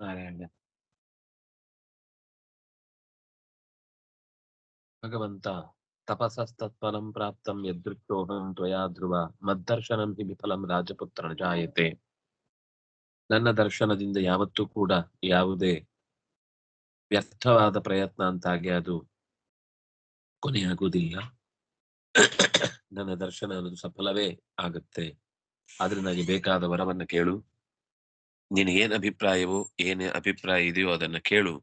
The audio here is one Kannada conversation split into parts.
ನಾರಾಯಣ. ಭಗವಂತ ತಪಸಸ್ತತ್ಫಲಂ ಪ್ರಾಪ್ತಂ ಯದೃಕ್ಷೋಹಂ ತ್ವಯಾ ಧ್ರುವ ಮದ್ದರ್ಶನಂ ಹಿ ವಿಫಲಂ ರಾಜಪುತ್ರ ಜಾಯತೆ. ನನ್ನ ದರ್ಶನದಿಂದ ಯಾವತ್ತೂ ಕೂಡ ಯಾವುದೇ ವ್ಯರ್ಥವಾದ ಪ್ರಯತ್ನ ಅಂತಾಗಿ ಅದು ಕೊನೆಯಾಗುವುದಿಲ್ಲ. ನನ್ನ ದರ್ಶನ ಅನ್ನೋದು ಸಫಲವೇ ಆಗುತ್ತೆ. ಆದ್ರೆ ನನಗೆ ಬೇಕಾದ ವರವನ್ನ ಕೇಳು. ನಿನಗೇನ್ ಅಭಿಪ್ರಾಯವೋ ಏನೇ ಅಭಿಪ್ರಾಯ ಇದೆಯೋ ಅದನ್ನ ಕೇಳು.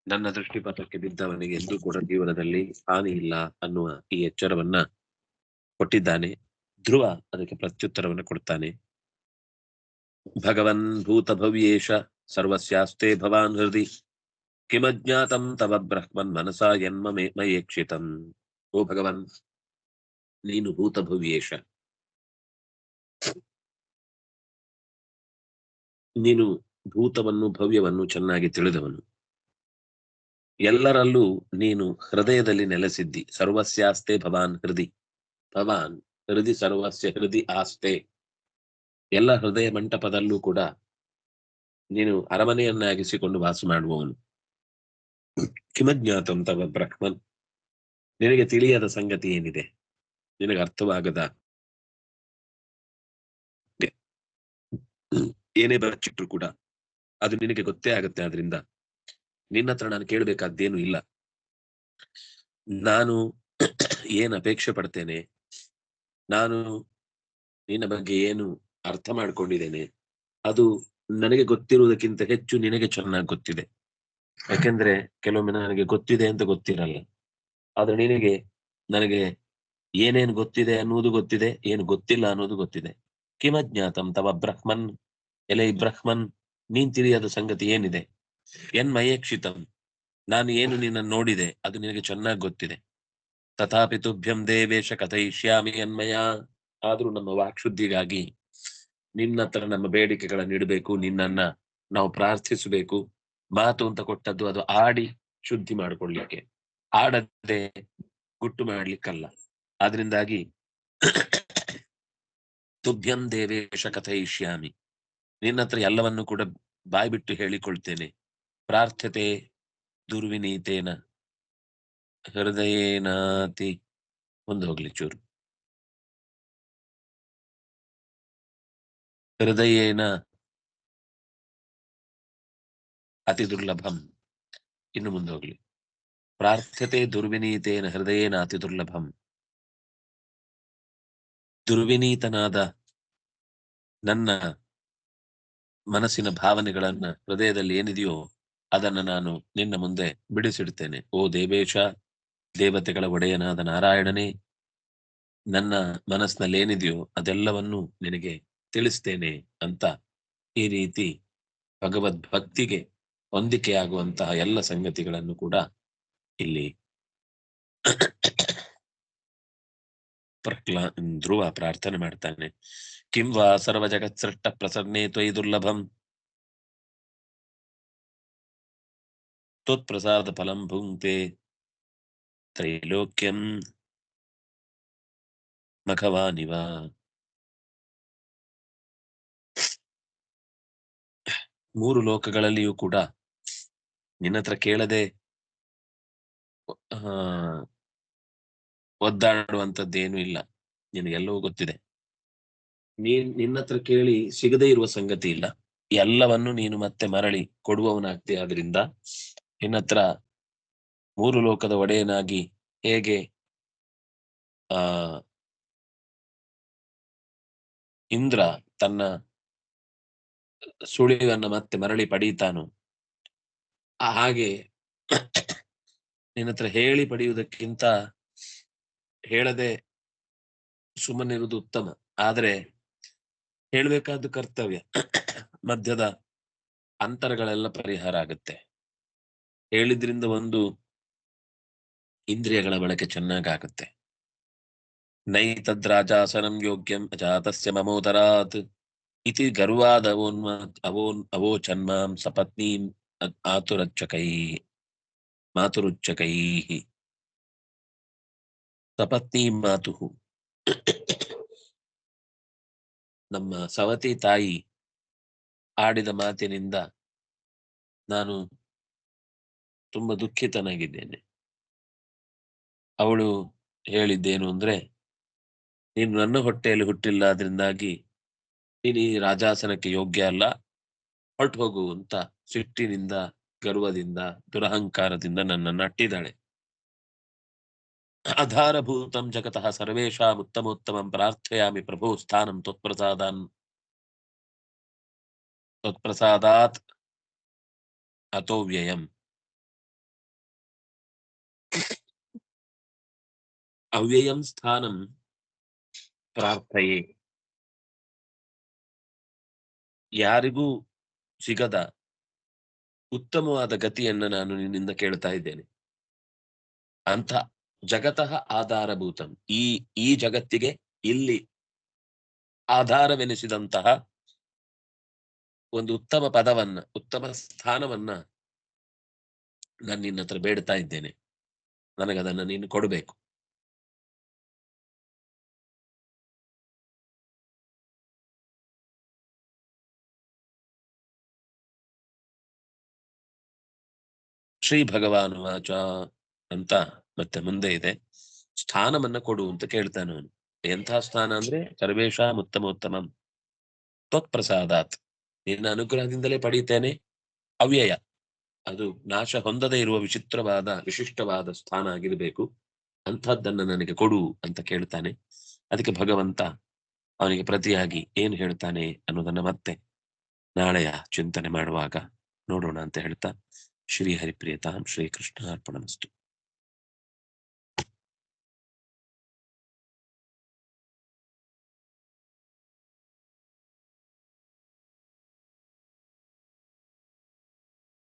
ನನ್ನ ದೃಷ್ಟಿಪಥಕ್ಕೆ ಬಿದ್ದವನಿಗೆ ಎಂದೂ ಕೂಡ ಜೀವನದಲ್ಲಿ ಹಾನಿ ಇಲ್ಲ ಅನ್ನುವ ಈ ಎಚ್ಚರವನ್ನ ಕೊಟ್ಟಿದ್ದಾನೆ. ಧ್ರುವ ಅದಕ್ಕೆ ಪ್ರತ್ಯುತ್ತರವನ್ನು ಕೊಡ್ತಾನೆ. ಭಗವನ್ ಭೂತ ಭವ್ಯೇಶ ಸರ್ವಸ್ಯಾಸ್ತೆ ಭವಾನ್ ಹೃದಿ ಕಿಮಜ್ಞಾತಂ ತವ ಬ್ರಹ್ಮನ್ ಮನಸಾ ಯನ್ಮ ಮಯೇಕ್ಷಿತಂ. ಓ ಭಗವನ್, ನೀನು ಭೂತ ಭವ್ಯೇಶ, ನೀನು ಭೂತವನ್ನು ಭವ್ಯವನ್ನು ಚೆನ್ನಾಗಿ ತಿಳಿದವನು. ಎಲ್ಲರಲ್ಲೂ ನೀನು ಹೃದಯದಲ್ಲಿ ನೆಲೆಸಿದ್ದಿ. ಸರ್ವಸ್ಯಾಸ್ತೆ ಭವಾನ್ ಹೃದಿ. ಭವಾನ್ ಹೃದಿ ಸರ್ವಸ್ಯ ಹೃದಿ ಆಸ್ತೆ. ಎಲ್ಲ ಹೃದಯ ಮಂಟಪದಲ್ಲೂ ಕೂಡ ನೀನು ಅರಮನೆಯನ್ನಾಗಿಸಿಕೊಂಡು ವಾಸ ಮಾಡುವವನು. ಕಿಮಜ್ಞಾತಂ ತವ ಬ್ರಹ್ಮನ್, ನಿನಗೆ ತಿಳಿಯದ ಸಂಗತಿ ಏನಿದೆ, ನಿನಗೆ ಅರ್ಥವಾಗದ ಏನೇ ಬಚ್ಚಿಟ್ರು ಕೂಡ ಅದು ನಿನಗೆ ಗೊತ್ತೇ ಆಗುತ್ತೆ. ಆದ್ರಿಂದ ನಿನ್ನ ಹತ್ರ ನಾನು ಕೇಳಬೇಕಾದ್ದೇನು ಇಲ್ಲ. ನಾನು ಏನ್ ಅಪೇಕ್ಷೆ ಪಡ್ತೇನೆ, ನಾನು ನಿನ್ನ ಬಗ್ಗೆ ಏನು ಅರ್ಥ ಮಾಡ್ಕೊಂಡಿದ್ದೇನೆ, ಅದು ನನಗೆ ಗೊತ್ತಿರುವುದಕ್ಕಿಂತ ಹೆಚ್ಚು ನಿನಗೆ ಚೆನ್ನಾಗಿ ಗೊತ್ತಿದೆ. ಯಾಕೆಂದ್ರೆ ಕೆಲವೊಮ್ಮೆ ನನಗೆ ಗೊತ್ತಿದೆ ಅಂತ ಗೊತ್ತಿರಲ್ಲ. ಆದ್ರೆ ನಿನಗೆ ನನಗೆ ಏನೇನು ಗೊತ್ತಿದೆ ಅನ್ನುವುದು ಗೊತ್ತಿದೆ, ಏನು ಗೊತ್ತಿಲ್ಲ ಅನ್ನೋದು ಗೊತ್ತಿದೆ. ಕಿಮಜ್ಞಾತಂ ತವ ಬ್ರಹ್ಮನ್, ಎಲೆ ಬ್ರಹ್ಮನ್, ನೀನ್ ತಿಳಿಯದ ಸಂಗತಿ ಏನಿದೆ. ಮಯೇಕ್ಷಿತಂ, ನಾನು ಏನು ನಿನ್ನ ನೋಡಿದೆ ಅದು ನಿನಗೆ ಚೆನ್ನಾಗಿ ಗೊತ್ತಿದೆ. ತಥಾಪಿ ತುಭ್ಯಂ ದೇವೇಶ ಕಥಯಿಷ್ಯಾಮಿ ಅನ್ಮಯ. ಆದ್ರೂ ನಮ್ಮ ವಾಕ್ಶುದ್ಧಿಗಾಗಿ ನಿನ್ನ ಹತ್ರ ನಮ್ಮ ಬೇಡಿಕೆಗಳನ್ನು ಇಡಬೇಕು, ನಿನ್ನನ್ನ ನಾವು ಪ್ರಾರ್ಥಿಸಬೇಕು. ಮಾತು ಅಂತ ಕೊಟ್ಟದ್ದು ಅದು ಆಡಿ ಶುದ್ಧಿ ಮಾಡಿಕೊಳ್ಳಿಕ್ಕೆ, ಆಡದೆ ಗುಟ್ಟು ಮಾಡ್ಲಿಕ್ಕಲ್ಲ. ಆದ್ರಿಂದಾಗಿ ತುಭ್ಯಂ ದೇವೇಶ ಕಥಯಿಷ್ಯಾಮಿ, ನಿನ್ನ ಹತ್ರ ಎಲ್ಲವನ್ನು ಕೂಡ ಬಾಯಿ ಬಿಟ್ಟು ಹೇಳಿಕೊಳ್ತೇನೆ. ಪ್ರಾರ್ಥತೆ ದುರ್ವಿನೀತೇನ ಹೃದಯೇನಾತಿ, ಮುಂದೆ ಹೋಗ್ಲಿ ಚೂರು. ಹೃದಯೇನ ಅತಿ ದುರ್ಲಭಂ, ಇನ್ನು ಮುಂದೆ ಹೋಗ್ಲಿ. ಪ್ರಾರ್ಥ್ಯತೆ ದುರ್ವಿನೀತೇನ ಹೃದಯೇನ ಅತಿ ದುರ್ಲಭಂ. ದುರ್ವಿನೀತನಾದ ನನ್ನ ಮನಸ್ಸಿನ ಭಾವನೆಗಳನ್ನ, ಹೃದಯದಲ್ಲಿ ಏನಿದೆಯೋ ಅದನ್ನ ನಾನು ನಿನ್ನ ಮುಂದೆ ಬಿಡಿಸಿಡ್ತೇನೆ. ಓ ದೇವೇಶ, ದೇವತೆಗಳ ಒಡೆಯನಾದ ನಾರಾಯಣನೇ, ನನ್ನ ಮನಸ್ಸಿನಲ್ಲಿ ಏನಿದೆಯೋ ಅದೆಲ್ಲವನ್ನು ನಿನಗೆ ತಿಳಿಸ್ತೇನೆ ಅಂತ ಈ ರೀತಿ ಭಗವದ್ ಭಕ್ತಿಗೆ ಹೊಂದಿಕೆಯಾಗುವಂತಹ ಎಲ್ಲ ಸಂಗತಿಗಳನ್ನು ಕೂಡ ಇಲ್ಲಿ ಧ್ರುವ ಪ್ರಾರ್ಥನೆ ಮಾಡ್ತಾನೆ. ಕಿಂ ವಾ ಸರ್ವ ಜಗತ್ ಸೃಷ್ಟ ಪ್ರಸನ್ನೇ ತ್ವಯಿ ದುರ್ಲಭಂ ತ್ವತ್ಪ್ರಸಾದ ಫಲಂ ಭುಂಕ್ತೆ ತ್ರೈಲೋಕ್ಯಂ ಮಖವಾನಿವ. ಮೂರು ಲೋಕಗಳಲ್ಲಿಯೂ ಕೂಡ ನಿನ್ನ ಹತ್ರ ಕೇಳದೆ ಒದ್ದಾಡುವಂಥದ್ದೇನು ಇಲ್ಲ. ನಿನಗೆಲ್ಲವೂ ಗೊತ್ತಿದೆ. ನಿನ್ನ ಹತ್ರ ಕೇಳಿ ಸಿಗದೇ ಇರುವ ಸಂಗತಿ ಇಲ್ಲ. ಎಲ್ಲವನ್ನು ನೀನು ಮತ್ತೆ ಮರಳಿ ಕೊಡುವವನಾಗ್ತಿ. ಆದ್ರಿಂದ ನಿನ್ನ ಹತ್ರ ಮೂರು ಲೋಕದ ಒಡೆಯನಾಗಿ ಹೇಗೆ ಇಂದ್ರ ತನ್ನ ಸುಳಿವನ್ನ ಮತ್ತೆ ಮರಳಿ ಪಡೀತಾನು, ಹಾಗೆ ನಿನ್ನ ಹತ್ರ ಹೇಳಿ ಪಡೆಯುವುದಕ್ಕಿಂತ ಹೇಳದೆ ಸುಮ್ಮನಿರುವುದು ಉತ್ತಮ. ಆದ್ರೆ ಹೇಳ್ಬೇಕಾದ್ದು ಕರ್ತವ್ಯ. ಮಧ್ಯದ ಅಂತರಗಳೆಲ್ಲ ಪರಿಹಾರ ಆಗುತ್ತೆ. ಹೇಳಿದ್ರಿಂದ ಒಂದು ಇಂದ್ರಿಯಗಳ ಬಳಕೆ ಚೆನ್ನಾಗಾಗುತ್ತೆ. ನೈತದ್ರಾಜಾಸನಂ ಯೋಗ್ಯಂ ಅಜಾತಸ್ಯ ಮಮೋದರಾತ್ ಇತಿ ಗರ್ವಾದ ಅವೋಚನ್ಮಾಂ ಸಪತ್ನೀಂ ಮಾತುರುಚ್ಚಕೈಃ. ಸಪತ್ನೀ ಮಾತುಃ, ನಮ್ಮ ಸವತಿ ತಾಯಿ ಆಡಿದ ಮಾತಿನಿಂದ ನಾನು ತುಂಬಾ ದುಃಖಿತನಾಗಿದ್ದೇನೆ. ಅವಳು ಹೇಳಿದ್ದೇನು ಅಂದ್ರೆ, ನೀನು ನನ್ನ ಹೊಟ್ಟೆಯಲ್ಲಿ ಹುಟ್ಟಿಲ್ಲ, ಅದರಿಂದಾಗಿ ನೀನು ಈ ರಾಜಾಸನಕ್ಕೆ ಯೋಗ್ಯ ಅಲ್ಲ, ಹೊರಟು ಹೋಗು ಅಂತ ಸಿಟ್ಟಿನಿಂದ, ಗರ್ವದಿಂದ, ದುರಹಂಕಾರದಿಂದ ನನ್ನನ್ನು ಅಟ್ಟಿದ್ದಾಳೆ. ಆಧಾರಭೂತಂ ಜಗತಃ ಸರ್ವೇಷಾಂ ಉತ್ತಮೋತ್ತಮಂ ಪ್ರಾರ್ಥಯಾಮಿ ಪ್ರಭೋ ಸ್ಥಾನಂ ತ್ವತ್ಪ್ರಸಾದಾತ್ ಅತೋ ವ್ಯಯಂ. ಅವ್ಯಯಂ ಸ್ಥಾನಂ ಪ್ರಾರ್ಥಯೆ. ಯಾರಿಗೂ ಸಿಗದ ಉತ್ತಮವಾದ ಗತಿಯನ್ನ ನಾನು ನಿನ್ನಿಂದ ಕೇಳ್ತಾ ಇದ್ದೇನೆ. ಅಂತ ಜಗತಃ ಆಧಾರಭೂತಂ, ಈ ಈ ಜಗತ್ತಿಗೆ ಇಲ್ಲಿ ಆಧಾರವೆನಿಸಿದಂತಹ ಒಂದು ಉತ್ತಮ ಪದವನ್ನ, ಉತ್ತಮ ಸ್ಥಾನವನ್ನ ನಾನು ನಿನ್ನ ಹತ್ರ ಬೇಡ್ತಾ ಇದ್ದೇನೆ. ನನಗದನ್ನ ನೀನು ಕೊಡಬೇಕು. ಶ್ರೀ ಭಗವಾನ್ ವಾಚ ಅಂತ ಮತ್ತೆ ಮುಂದೆ ಇದೆ, ಸ್ಥಾನವನ್ನ ಕೊಡು ಅಂತ ಕೇಳ್ತಾನೆ ಅವನು. ಎಂಥ ಸ್ಥಾನ ಅಂದ್ರೆ ಸರ್ವೇಷಾಂ ಉತ್ತಮೋತ್ತಮಂ ತ್ವತ್ಪ್ರಸಾದಾತ್, ನಿನ್ನ ಅನುಗ್ರಹದಿಂದಲೇ ಪಡೀತೇನೆ. ಅವ್ಯಯ, ಅದು ನಾಶ ಹೊಂದದೇ ಇರುವ ವಿಚಿತ್ರವಾದ ವಿಶಿಷ್ಟವಾದ ಸ್ಥಾನ ಆಗಿರಬೇಕು. ಅಂಥದ್ದನ್ನ ನನಗೆ ಕೊಡು ಅಂತ ಕೇಳ್ತಾನೆ. ಅದಕ್ಕೆ ಭಗವಂತ ಅವನಿಗೆ ಪ್ರತಿಯಾಗಿ ಏನು ಹೇಳ್ತಾನೆ ಅನ್ನೋದನ್ನ ಮತ್ತೆ ನಾಳೆಯ ಚಿಂತನೆ ಮಾಡುವಾಗ ನೋಡೋಣ ಅಂತ ಹೇಳ್ತಾ, ಶ್ರೀ ಹರಿಪ್ರಿಯತಾಂ ಶ್ರೀಕೃಷ್ಣ ಅರ್ಪಣಮಸ್ತು.